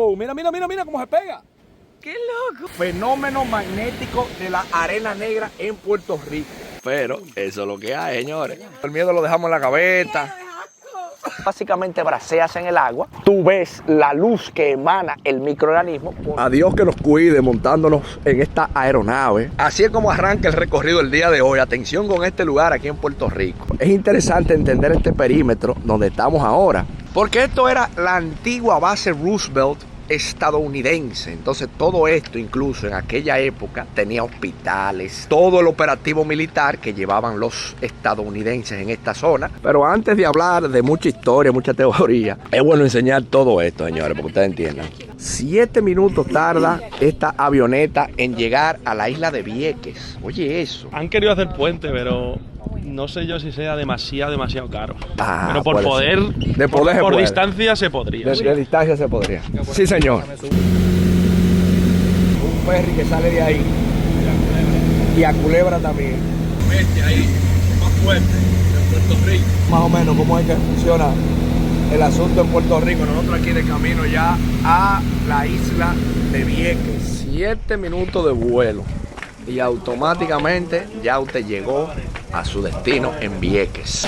Wow, mira, mira, mira, mira cómo se pega. ¡Qué loco! Fenómeno magnético de la arena negra en Puerto Rico. Pero eso es lo que hay, señores. El miedo lo dejamos en la gaveta. Básicamente braceas en el agua, tú ves la luz que emana el microorganismo. A Dios que nos cuide montándonos en esta aeronave. Así es como arranca el recorrido el día de hoy. Atención con este lugar aquí en Puerto Rico. Es interesante entender este perímetro donde estamos ahora, porque esto era la antigua base Roosevelt estadounidense. Entonces todo esto, incluso en aquella época, tenía hospitales, todo el operativo militar que llevaban los estadounidenses en esta zona. Pero antes de hablar de mucha historia, mucha teoría, es bueno enseñar todo esto, señores, para que ustedes entiendan. 7 minutos tarda esta avioneta en llegar a la isla de Vieques. Oye, eso. Han querido hacer puente, pero no sé yo si sea demasiado caro. Ah, pero por poder, de poder por distancia se podría. De distancia se podría. Sí, señor. Un ferry que sale de ahí. Y a Culebra también. Vete ahí, más fuerte, en Puerto Rico. Más o menos cómo es que funciona el asunto en Puerto Rico. Nosotros aquí de camino ya a la isla de Vieques. 7 minutos de vuelo. Y automáticamente ya usted llegó a su destino en Vieques.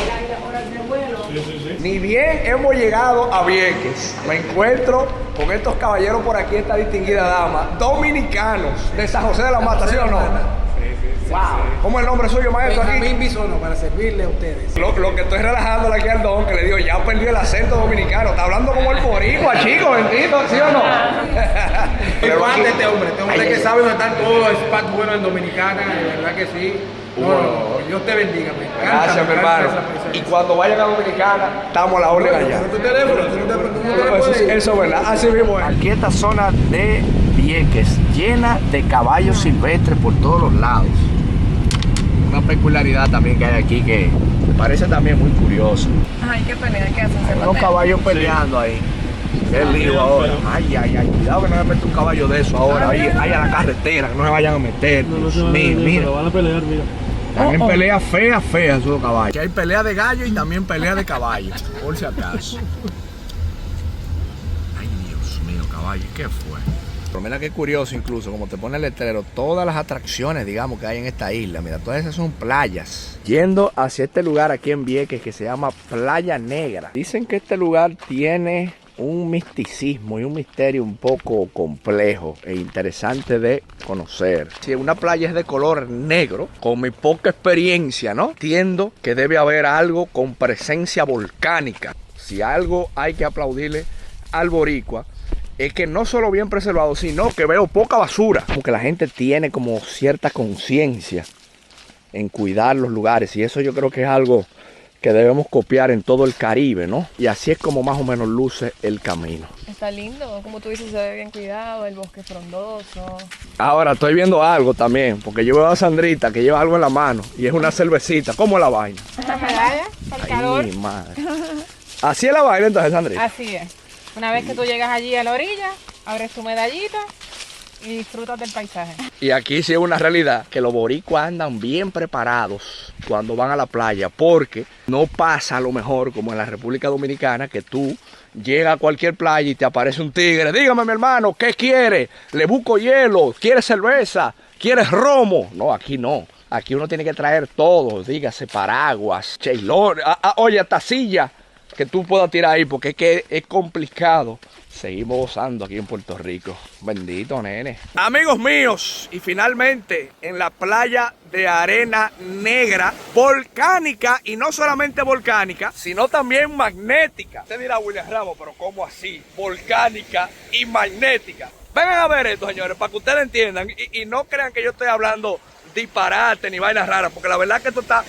Ni bien hemos llegado a Vieques, me encuentro con estos caballeros por aquí, esta distinguida dama, dominicanos de San José de la Mata, ¿sí o no? Wow. ¿Cómo es el nombre suyo, maestro? Benjamín Bisono, para servirle a ustedes. Lo que estoy relajando aquí al don, que le digo, ya perdió el acento dominicano. Está hablando como el boricua, chico, bendito, ¿sí o no? Pero este hombre que sabe dónde están todos los spots buenos en Dominicana, de verdad que sí. No, Dios te bendiga, me encanta. Gracias, mi hermano. Y cuando vayan a Dominicana, estamos a la orden allá. Tu teléfono, Eso es verdad, así mismo es. Aquí esta zona de Vieques, llena de caballos silvestres por todos los lados. Una peculiaridad también que hay aquí que me parece también muy curioso. Ay, qué pelea que hacen. Hay unos caballos peleando ahí. Qué lío ahora. Ay, ay, ay, cuidado que no se mete un caballo de eso ahora. Ahí a la carretera, que no se vayan a meter. No se van a meter, pero van a pelear, mira. Están en peleas feas esos caballos. Aquí hay pelea de gallo y también pelea de caballo, por si acaso. Ay, Dios mío, caballo, ¿qué fue? Pero mira qué curioso, incluso, como te pone el letrero, todas las atracciones, digamos, que hay en esta isla, mira, todas esas son playas. Yendo hacia este lugar aquí en Vieques que se llama Playa Negra. Dicen que este lugar tiene un misticismo y un misterio un poco complejo e interesante de conocer. Si una playa es de color negro, con mi poca experiencia, ¿no? Entiendo que debe haber algo con presencia volcánica. Si algo hay que aplaudirle al boricua, es que no solo bien preservado, sino que veo poca basura. Como que la gente tiene como cierta conciencia en cuidar los lugares, y eso yo creo que es algo que debemos copiar en todo el Caribe, ¿no? Y así es como más o menos luce el camino. Está lindo, como tú dices, se ve bien cuidado, el bosque frondoso. Ahora estoy viendo algo también, porque yo veo a Sandrita que lleva algo en la mano y es una cervecita. ¿Cómo es la vaina? Una medalla para el calor. Ay, madre. Así es la vaina entonces, Sandrita. Así es. Una vez que tú llegas allí a la orilla, abres tu medallita y disfrutas del paisaje. Y aquí sí es una realidad que los boricuas andan bien preparados cuando van a la playa, porque no pasa a lo mejor como en la República Dominicana, que tú llegas a cualquier playa y te aparece un tigre. Dígame, mi hermano, ¿qué quiere? Le busco hielo, ¿quiere cerveza? ¿Quieres romo? No, aquí no. Aquí uno tiene que traer todo, dígase paraguas, cheilón, oye, tacilla que tú puedas tirar ahí, porque es que es complicado. Seguimos gozando aquí en Puerto Rico. Bendito, nene. Amigos míos, y finalmente en la playa de arena negra, volcánica, y no solamente volcánica, sino también magnética. Usted dirá, William Ramos, pero ¿cómo así? Volcánica y magnética. Vengan a ver esto, señores, para que ustedes entiendan y no crean que yo estoy hablando disparate ni vainas raras, porque la verdad es que esto está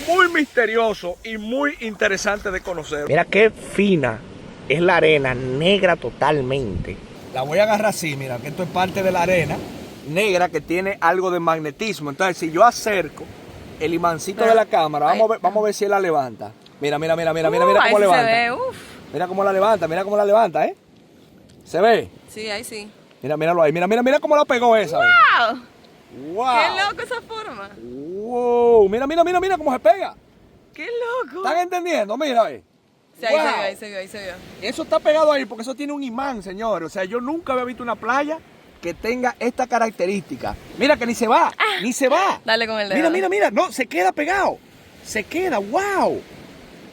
muy misterioso y muy interesante de conocer. Mira qué fina es la arena, negra totalmente. La voy a agarrar así, mira, que esto es parte de la arena negra que tiene algo de magnetismo. Entonces, si yo acerco el imancito de la cámara, vamos a ver si él la levanta. Mira cómo levanta. Se ve, Mira cómo la levanta, ¿eh? ¿Se ve? Sí, ahí sí. Míralo ahí, mira cómo la pegó esa. ¡Wow! ¡Wow! ¡Qué loco esa forma! ¡Wow! Mira cómo se pega. ¡Qué loco! ¿Están entendiendo? Mira, Sí, ahí se vio, ahí se vio, ahí se vio. Eso está pegado ahí porque eso tiene un imán, señores. O sea, yo nunca había visto una playa que tenga esta característica. Mira que ni se va, ni se va. Dale con el dedo. Mira, mira, mira. No, se queda pegado. Se queda, wow.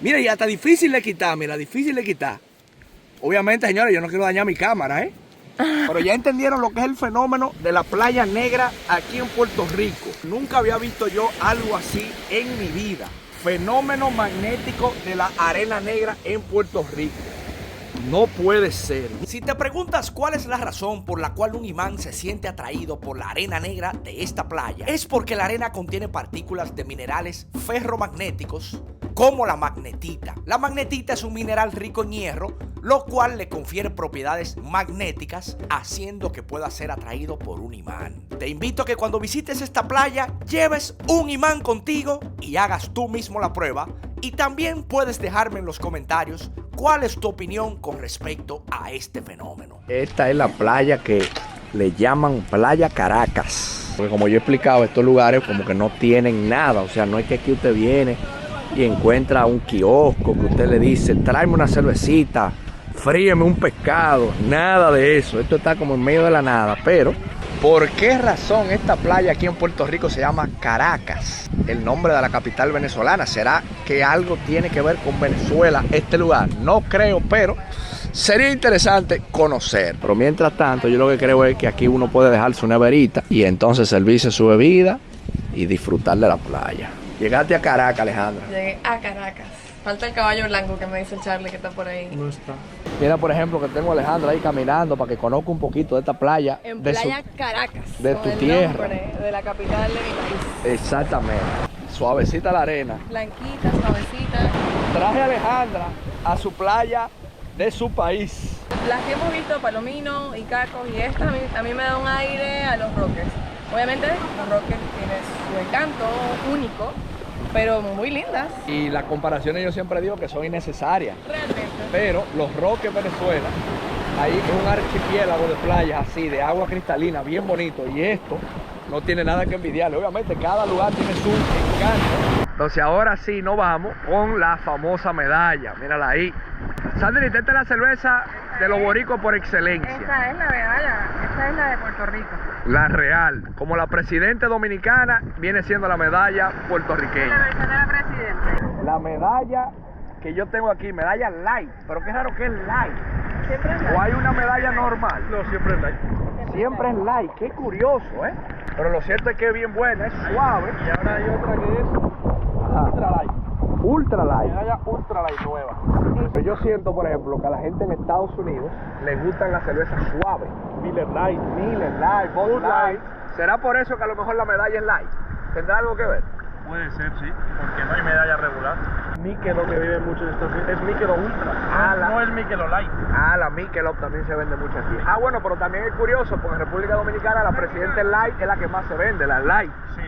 Mira, y hasta difícil de quitar, mira, difícil de quitar. Obviamente, señores, yo no quiero dañar mi cámara, ¿eh? Pero ya entendieron lo que es el fenómeno de la playa negra aquí en Puerto Rico. Nunca había visto yo algo así en mi vida. Fenómeno magnético de la arena negra en Puerto Rico. No puede ser. Si te preguntas cuál es la razón por la cual un imán se siente atraído por la arena negra de esta playa, es porque la arena contiene partículas de minerales ferromagnéticos como la magnetita. La magnetita es un mineral rico en hierro, lo cual le confiere propiedades magnéticas, haciendo que pueda ser atraído por un imán. Te invito a que cuando visites esta playa, lleves un imán contigo y hagas tú mismo la prueba. Y también puedes dejarme en los comentarios cuál es tu opinión con respecto a este fenómeno. Esta es la playa que le llaman Playa Caracas. Porque como yo he explicado, estos lugares como que no tienen nada. O sea, no es que aquí usted viene y encuentra un kiosco que usted le dice, tráeme una cervecita, fríeme un pescado. Nada de eso. Esto está como en medio de la nada. Pero, ¿por qué razón esta playa aquí en Puerto Rico se llama Caracas? El nombre de la capital venezolana. ¿Será que algo tiene que ver con Venezuela este lugar? No creo, pero sería interesante conocer. Pero mientras tanto, yo lo que creo es que aquí uno puede dejar su neverita y entonces servirse su bebida y disfrutar de la playa. Llegaste a Caracas, Alejandra. Llegué a Caracas. Falta el caballo blanco que me dice el Charlie que está por ahí. No está. Mira, por ejemplo, que tengo a Alejandra ahí caminando para que conozca un poquito de esta playa. En Playa Caracas. de con tu el tierra. nombre de la capital de mi país. Exactamente. Suavecita la arena. Blanquita, suavecita. Traje a Alejandra a su playa de su país. Las que hemos visto, Palomino y Cacos y esta, a mí me da un aire a Los Roques. Obviamente, Los Roques tiene su encanto único, pero muy lindas. Y las comparaciones yo siempre digo que son innecesarias. Realmente. Pero Los Roques, Venezuela, ahí es un archipiélago de playas así, de agua cristalina, bien bonito. Y esto no tiene nada que envidiarle. Obviamente cada lugar tiene su encanto. Entonces ahora sí nos vamos con la famosa medalla. Mírala ahí. Sandra, esta es la cerveza de los boricos por excelencia. Esta es la medalla, esta es la de Puerto Rico. La real. Como la presidenta dominicana, viene siendo la medalla puertorriqueña. La versión de la presidenta. La medalla que yo tengo aquí, medalla light. Pero qué raro que es light. Siempre es ¿O hay una medalla normal? No, siempre es light. Siempre es light. Qué curioso, ¿eh? Pero lo cierto es que es bien buena, es suave. Y ahora hay otra que es ultra light. Ultra light. Medalla ultra light nueva. Pero yo siento, por ejemplo, que a la gente en Estados Unidos les gustan las cervezas suaves. Miller Light. Miller Light, Bud Light. ¿Será por eso que a lo mejor la medalla es light? ¿Tendrá algo que ver? Puede ser, sí, porque no hay medalla regular. Michelob, que vive mucho en Estados Unidos, es Michelob Ultra. No es Michelob Light. Ah, la Michelob también se vende mucho aquí. Ah, bueno, pero también es curioso, porque en República Dominicana la Presidente Light es la que más se vende, la Light. Sí,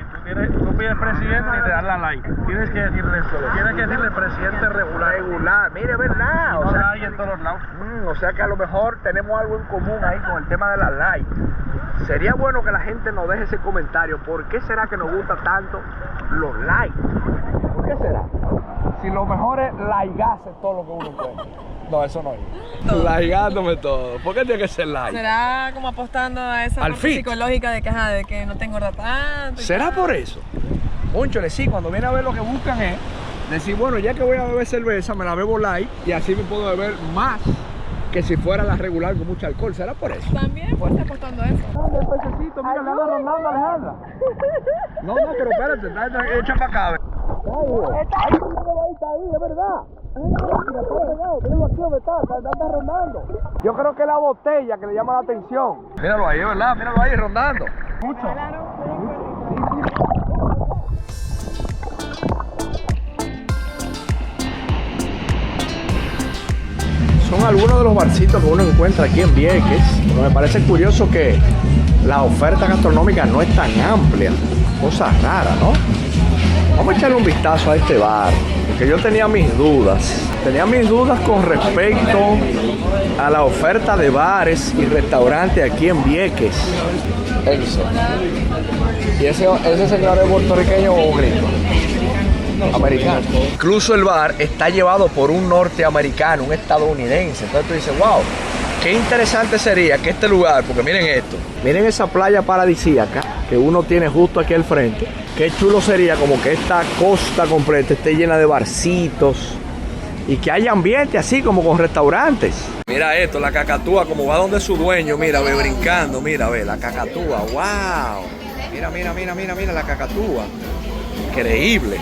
tú pides presidente y te dan la Light. Tienes que decirle presidente regular. Regular, mire, ¿verdad? No la hay en todos los lados. O sea que a lo mejor tenemos algo en común ahí con el tema de la Light. Sería bueno que la gente nos deje ese comentario. ¿Por qué será que nos gusta tanto los Light? ¿Por qué será? Si lo mejor es laigarse todo lo que uno puede. No, eso no es. Laigándome todo. ¿Por qué tiene que ser light? ¿Será como apostando a esa Al parte fit. psicológica de que no te engorda tanto? ¿Será por eso? Cónchale, sí, cuando viene a ver lo que buscan es decir, bueno, ya que voy a beber cerveza, me la bebo light y así me puedo beber más que si fuera la regular con mucho alcohol. ¿Será por eso? También puedes estar apostando a eso. El pececito, mira, le anda rondando a Alejandra. No, pero espérate, está echa para acá. Está ahí, es verdad. Yo creo que es la botella que le llama la atención. Míralo ahí, es verdad, míralo ahí rondando. Mucho. Son algunos de los barcitos que uno encuentra aquí en Vieques. Pero me parece curioso que la oferta gastronómica no es tan amplia. Cosa rara, ¿no? Vamos a echarle un vistazo a este bar, porque yo tenía mis dudas. Tenía mis dudas con respecto a la oferta de bares y restaurantes aquí en Vieques. Eso. ¿Y ese señor es puertorriqueño o gringo? americano. Incluso el bar está llevado por un norteamericano, un estadounidense. Entonces tú dices, wow, qué interesante sería que este lugar, porque miren esto, miren esa playa paradisíaca que uno tiene justo aquí al frente. Qué chulo sería como que esta costa completa esté llena de barcitos y que haya ambiente así como con restaurantes. Mira esto, la cacatúa como va donde su dueño, mira, ve brincando, mira, ve la cacatúa, wow. Mira la cacatúa. Increíble.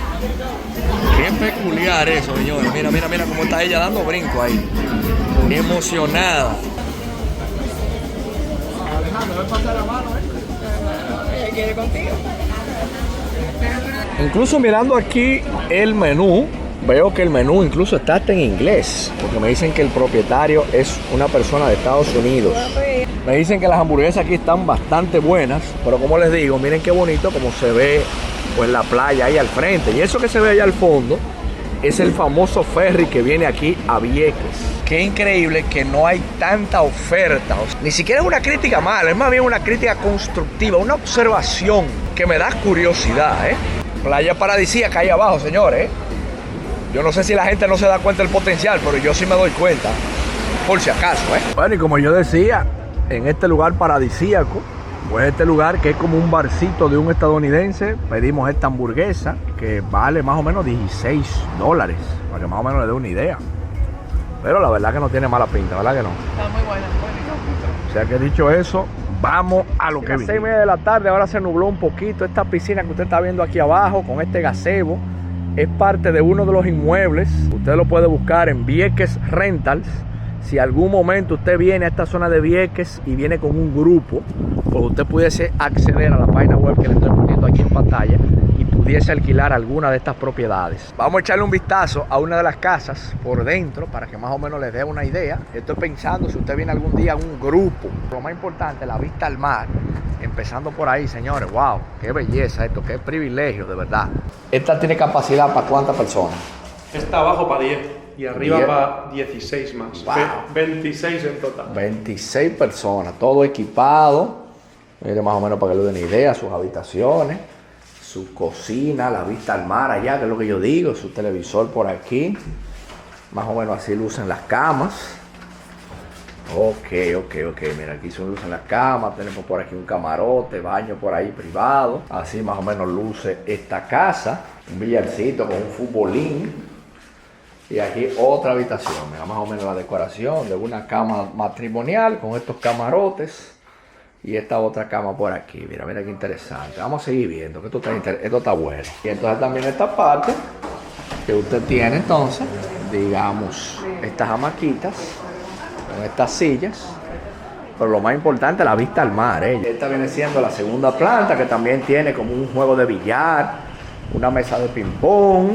Qué peculiar eso, señores. Mira cómo está ella dando brinco ahí. Qué emocionada. Alejandro, ¿ves pasar la mano, Ella quiere contigo. Incluso mirando aquí el menú, veo que el menú incluso está hasta en inglés, porque me dicen que el propietario es una persona de Estados Unidos. Me dicen que las hamburguesas aquí están bastante buenas, pero como les digo, miren qué bonito como se ve pues la playa ahí al frente. Y eso que se ve allá al fondo es el famoso ferry que viene aquí a Vieques. Qué increíble que no hay tanta oferta. O sea, ni siquiera es una crítica mala, es más bien una crítica constructiva, una observación que me da curiosidad, Playa paradisíaca ahí abajo, señores, Yo no sé si la gente no se da cuenta del potencial, pero yo sí me doy cuenta, por si acaso, Bueno, y como yo decía, en este lugar paradisíaco, pues este lugar que es como un barcito de un estadounidense, pedimos esta hamburguesa que vale más o menos $16, para que más o menos le dé una idea. Pero la verdad que no tiene mala pinta, ¿verdad que no? Está muy buena, O sea que dicho eso, vamos a lo que viene. 6:30 de la tarde, ahora se nubló un poquito. Esta piscina que usted está viendo aquí abajo, con este gazebo, es parte de uno de los inmuebles. Usted lo puede buscar en Vieques Rentals. Si algún momento usted viene a esta zona de Vieques y viene con un grupo, pues usted pudiese acceder a la página web que le estoy poniendo aquí en pantalla y pudiese alquilar alguna de estas propiedades. Vamos a echarle un vistazo a una de las casas por dentro para que más o menos les dé una idea. Estoy pensando si usted viene algún día a un grupo. Lo más importante, la vista al mar. Empezando por ahí, señores. Wow, qué belleza esto, qué privilegio, de verdad. Esta tiene capacidad para ¿cuántas personas? Está abajo para 10 y arriba 10. para 16 más. Wow. 26 en total. 26 personas, todo equipado. Mire más o menos para que le den una idea, sus habitaciones, su cocina, la vista al mar allá, que es lo que yo digo, su televisor por aquí. Más o menos así lucen las camas. Ok. Mira, aquí se lucen las camas. Tenemos por aquí un camarote, baño por ahí privado. Así más o menos luce esta casa. Un billarcito con un futbolín. Y aquí otra habitación. Mira más o menos la decoración de una cama matrimonial con estos camarotes. Y esta otra cama por aquí. Mira qué interesante. Vamos a seguir viendo que esto está bueno. Y entonces también esta parte que usted tiene entonces, digamos, estas hamaquitas con estas sillas, pero lo más importante, la vista al mar. Esta viene siendo la segunda planta, que también tiene como un juego de billar, una mesa de ping pong,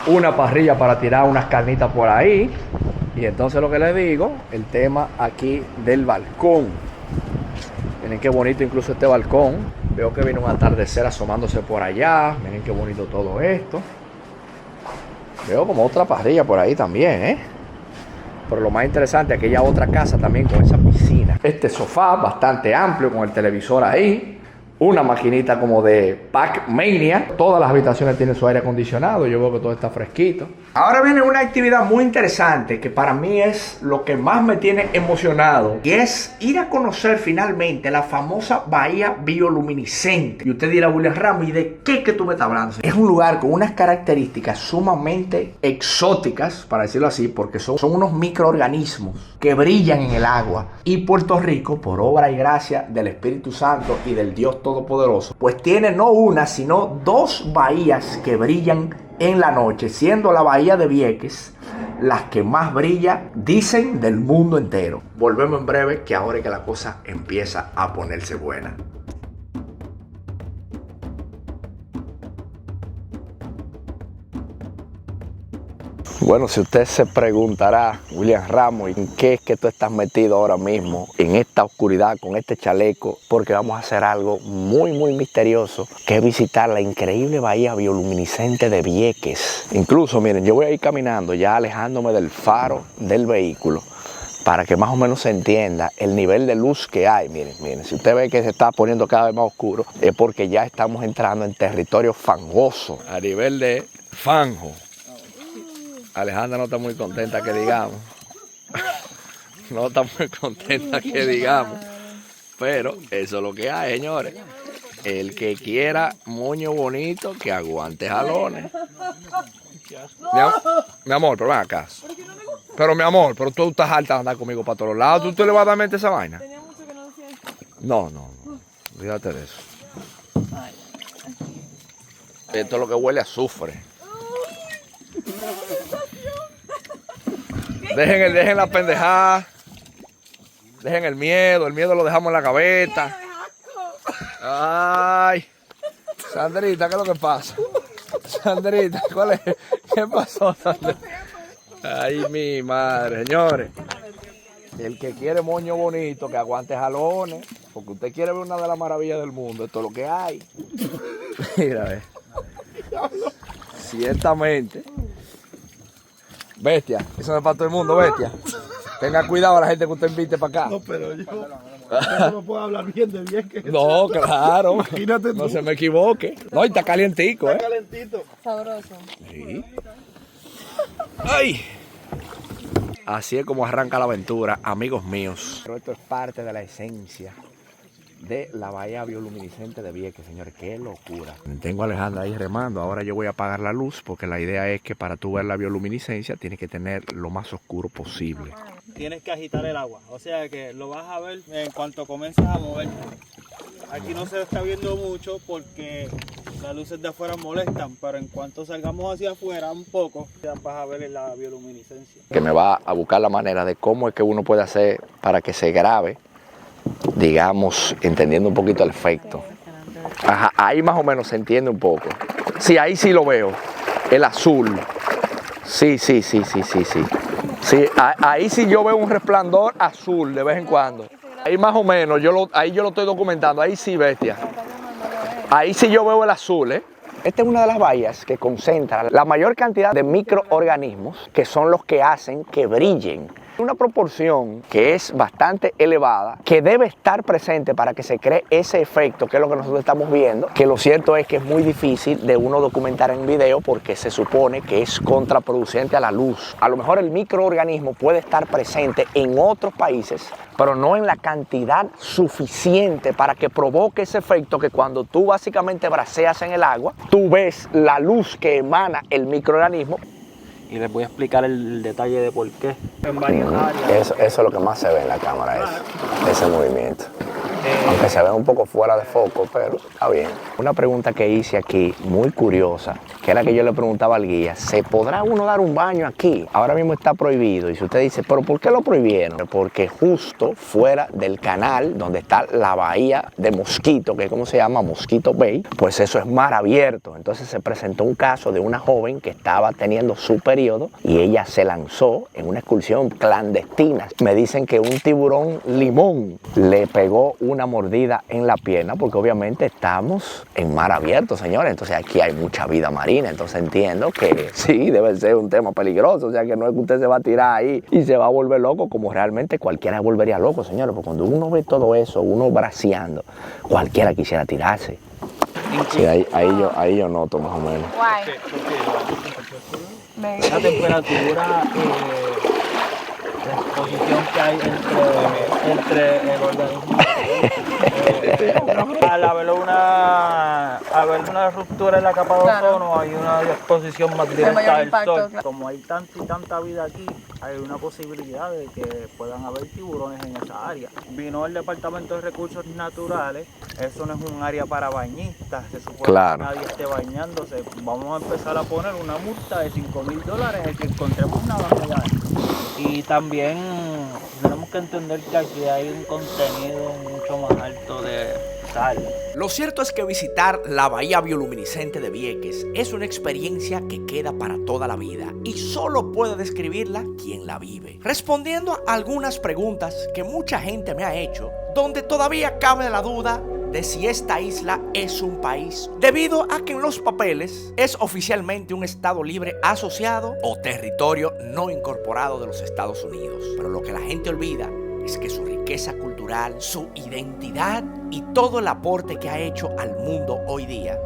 una parrilla para tirar unas carnitas por ahí. Y entonces lo que les digo, el tema aquí del balcón. Miren qué bonito incluso este balcón. Veo que viene un atardecer asomándose por allá. Miren qué bonito todo esto. Veo como otra parrilla por ahí también, Pero lo más interesante, aquella otra casa también con esa piscina. Este sofá bastante amplio con el televisor ahí. Una maquinita como de Pac-Mania. Todas las habitaciones tienen su aire acondicionado. Yo veo que todo está fresquito. Ahora viene una actividad muy interesante que para mí es lo que más me tiene emocionado. Y es ir a conocer finalmente la famosa bahía bioluminiscente. Y usted dirá, William Ramos, ¿y de qué que tú me estás hablando? Es un lugar con unas características sumamente exóticas, para decirlo así, porque son unos microorganismos que brillan en el agua. Y Puerto Rico, por obra y gracia del Espíritu Santo y del Dios Todopoderoso, pues tiene no una, sino dos bahías que brillan en la noche, siendo la bahía de Vieques las que más brilla, dicen, del mundo entero. Volvemos en breve, que ahora es que la cosa empieza a ponerse buena. Bueno, si usted se preguntará, William Ramos, ¿en qué es que tú estás metido ahora mismo en esta oscuridad con este chaleco? Porque vamos a hacer algo muy misterioso, que es visitar la increíble bahía bioluminiscente de Vieques. Incluso, miren, yo voy a ir caminando ya alejándome del faro del vehículo para que más o menos se entienda el nivel de luz que hay. Miren, si usted ve que se está poniendo cada vez más oscuro, es porque ya estamos entrando en territorio fangoso a nivel de Fanjo. Alejandra no está muy contenta que digamos. No está muy contenta que digamos. Pero eso es lo que hay, señores. El que quiera moño bonito, que aguante jalones. Mi amor, pero ven acá. Pero mi amor, pero tú estás harta de andar conmigo para todos lados. ¿Tú te le vas a dar mente esa vaina? Tenía mucho que no decía esto. No. Olvídate de eso. Esto es lo que huele a azufre. Dejen la pendejada. Dejen el miedo lo dejamos en la gaveta. Ay, Sandrita, ¿qué es lo que pasa? Sandrita, ¿cuál es? ¿Qué pasó, Sandrita? Ay, mi madre, señores. El que quiere moño bonito, que aguante jalones, porque usted quiere ver una de las maravillas del mundo, esto es lo que hay. Mira, ve. Ciertamente. Bestia, eso no es para todo el mundo, bestia. Tenga cuidado a la gente que usted invite para acá. No, pero yo no puedo hablar bien de bien que No, claro. Imagínate tú. No se me equivoque. No, y está calientico, Está calentito. Sabroso. Sí. ¡Ay! Así es como arranca la aventura, amigos míos. Pero esto es parte de la esencia de la bahía bioluminiscente de Vieques, señores. ¡Qué locura! Tengo a Alejandra ahí remando. Ahora yo voy a apagar la luz porque la idea es que para tú ver la bioluminiscencia tienes que tener lo más oscuro posible. Tienes que agitar el agua, o sea que lo vas a ver en cuanto comiences a moverte. Aquí no se está viendo mucho porque las luces de afuera molestan, pero en cuanto salgamos hacia afuera un poco, ya vas a ver la bioluminiscencia. Que me va a buscar la manera de cómo es que uno puede hacer para que se grabe, digamos, entendiendo un poquito el efecto. Ajá, ahí más o menos se entiende un poco. Sí, ahí sí lo veo. El azul. Sí. Sí, ahí sí yo veo un resplandor azul de vez en cuando. Ahí más o menos, ahí yo lo estoy documentando. Ahí sí, bestia. Ahí sí yo veo el azul, ¿eh? Esta es una de las bahías que concentra la mayor cantidad de microorganismos que son los que hacen que brillen. Una proporción que es bastante elevada, que debe estar presente para que se cree ese efecto, que es lo que nosotros estamos viendo, que lo cierto es que es muy difícil de uno documentar en video porque se supone que es contraproducente a la luz. A lo mejor el microorganismo puede estar presente en otros países, pero no en la cantidad suficiente para que provoque ese efecto que cuando tú básicamente braceas en el agua, tú ves la luz que emana el microorganismo. Y les voy a explicar el detalle de por qué. En varias áreas. Eso es lo que más se ve en la cámara, ese movimiento. Aunque se ve un poco fuera de foco, pero está bien. Una pregunta que hice aquí, muy curiosa, que era que yo le preguntaba al guía, ¿se podrá uno dar un baño aquí? Ahora mismo está prohibido. Y si usted dice, ¿pero por qué lo prohibieron? Porque justo fuera del canal, donde está la bahía de Mosquito, que es como se llama, Mosquito Bay, pues eso es mar abierto. Entonces se presentó un caso de una joven que estaba teniendo su periodo y ella se lanzó en una excursión clandestina. Me dicen que un tiburón limón le pegó una mordida en la pierna, porque obviamente estamos en mar abierto, señores. Entonces aquí hay mucha vida marina. Entonces entiendo que sí, debe ser un tema peligroso. O sea, que no es que usted se va a tirar ahí y se va a volver loco, como realmente cualquiera volvería loco, señores. Porque cuando uno ve todo eso, uno braceando, cualquiera quisiera tirarse. Sí, ahí yo noto más o menos. Guay. La temperatura, la exposición que hay entre el organismo. Al haber una ruptura en la capa de ozono, hay una exposición más directa del sol. Claro. Como hay tanta vida aquí, hay una posibilidad de que puedan haber tiburones en esa área. Vino el Departamento de Recursos Naturales, eso no es un área para bañistas, se supone Claro. que nadie esté bañándose. Vamos a empezar a poner una multa de $5,000 el que encontremos nada más. Y también tenemos que entender que aquí hay un contenido mucho más alto de sal. Lo cierto es que visitar la bahía bioluminiscente de Vieques es una experiencia que queda para toda la vida y solo puede describirla quien la vive. Respondiendo a algunas preguntas que mucha gente me ha hecho, donde todavía cabe la duda de si esta isla es un país, debido a que en los papeles es oficialmente un estado libre asociado o territorio no incorporado de los Estados Unidos. Pero lo que la gente olvida es que su riqueza cultural, su identidad y todo el aporte que ha hecho al mundo hoy día,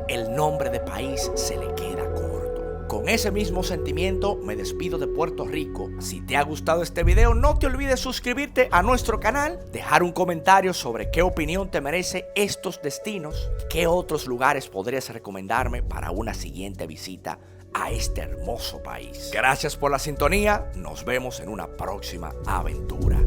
el nombre de país se le queda corto. con ese mismo sentimiento me despido de Puerto Rico. Si te ha gustado este video, no te olvides suscribirte a nuestro canal, dejar un comentario sobre qué opinión te merece estos destinos, qué otros lugares podrías recomendarme para una siguiente visita a este hermoso país. Gracias por la sintonía, nos vemos en una próxima aventura.